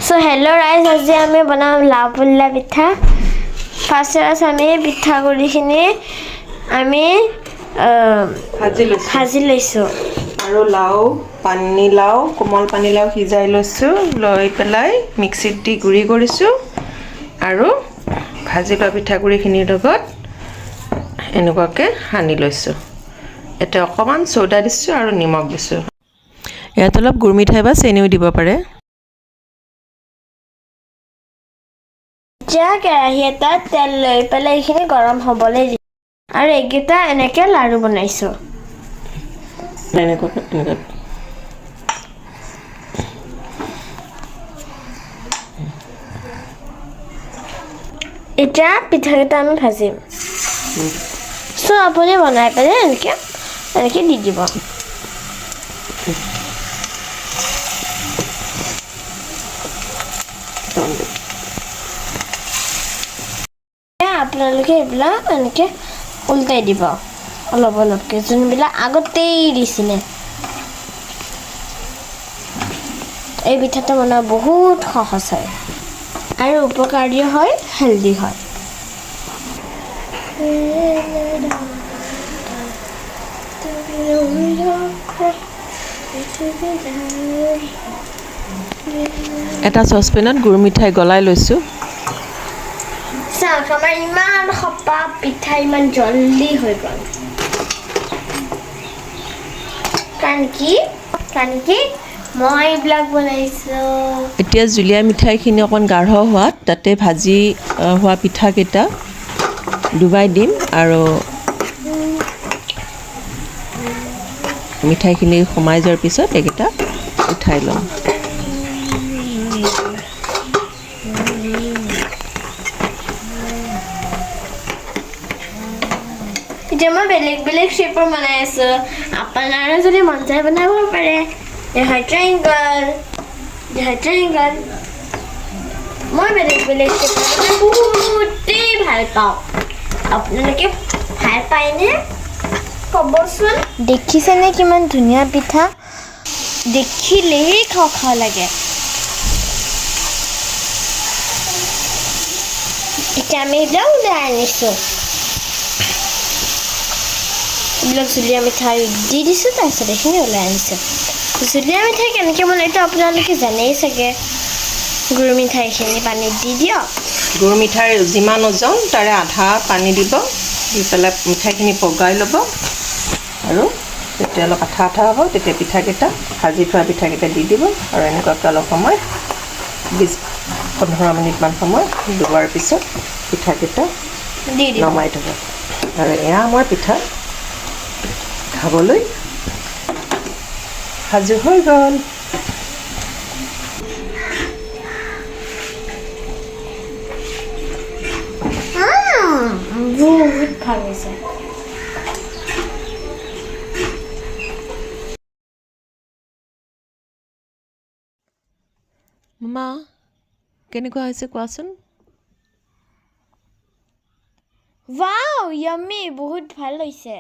So hello guys, আজি আমি বনাম লাওপুল্লা পিঠা। ফাৰ্ষ্ট আমি পিঠা গুড়িখিনি আমি ভাজি লৈছো আৰু লাও পানী লাও কোমল পানী লাও সিজাই লৈছো লৈ পেলাই মিক্সিত দি গুড়ি কৰিছো আৰু ভাজি লোৱা পিঠাগুড়িখিনিৰ লগত এনেকুৱাকৈ সানি লৈছো। এটা অকমান সোডা দিছো আৰু নিমখ দিছো। ইয়াত অলপ গুৰ মিঠাই বা চেনিও দিব পাৰে। কেৰাহী এটাত তেল লৈ পেলাই এইখিনি গৰম হ'বলৈ দি আৰু এইকেইটা এনেকৈ লাড়ু বনাইছো। এতিয়া পিঠাকেইটা আমি ভাজিম। চ' আপুনি বনাই পেলাই এনেকৈ দি দিব। আপোনালোকে এইবিলাক এনেকৈ উল্টাই দিব অলপ অলপকৈ, যোনবিলাক আগতেই দিছিলে। এই পিঠাটো বনোৱা বহুত সহজ হয় আৰু উপকাৰীও হয়, হেল্ডি হয়। এটা চচপেনত গুৰ মিঠাই গলাই লৈছো। চাওক আমাৰ ইমান সপা পিঠা ইমান জলদি হৈ গ'ল। কাৰণ কি মই এইবিলাক বনাইছো। এতিয়া জুলীয়া মিঠাইখিনি অকণ গাঢ় হোৱাত তাতে ভাজি হোৱা পিঠাকেইটা ডুবাই দিম আৰু মিঠাইখিনি সোমাই যোৱাৰ পিছত এইকেইটা উঠাই ল'ম। এতিয়া মই বেলেগ বেলেগ শ্বেপৰ বনাই আছো। আপোনাৰো যদি মন যায় বনাব পাৰে। ট্ৰাইংগল মই বেলেগ বেলেগ শ্বেপৰ বনাই বহুতেই ভাল পাওঁ। আপোনালোকে ভাল পায়নে ক'বচোন। দেখিছেনে কিমান ধুনীয়া পিঠা? দেখিলেই খাওঁ খাওঁ লাগে। এতিয়া আমি এইবিলাক ওলাই আনিছোঁ। এইবিলাক জুলীয়া মিঠাই দি দিছোঁ, তাৰপিছত এইখিনি ওলাই আনিছোঁ। জুলীয়া মিঠাই কেনেকৈ বনাইতো আপোনালোকে জানেই চাগে। গুৰ মিঠাইখিনি পানীত দি দিয়ক। গুৰ মিঠাইৰ যিমান ওজন তাৰে আধা পানী দিব, দি পেলাই মিঠাইখিনি পগাই ল'ব আৰু যেতিয়া অলপ আঠা আঠা হ'ব তেতিয়া পিঠাকেইটা ভাজি থোৱা পিঠাকেইটা দি দিব আৰু এনেকুৱাকৈ অলপ সময় 20-15 মিনিটমান সময় ডুবোৱাৰ পিছত পিঠাকেইটা দি দিব নমাই থ'ব। আৰু এয়া আমাৰ পিঠা খাবলৈ সাজু হৈ গ'ল। বহুত ভাল হৈছে। মামা কেনেকুৱা হৈছে কোৱাচোন? ৱাও, য়াম্মি, বহুত ভাল হৈছে।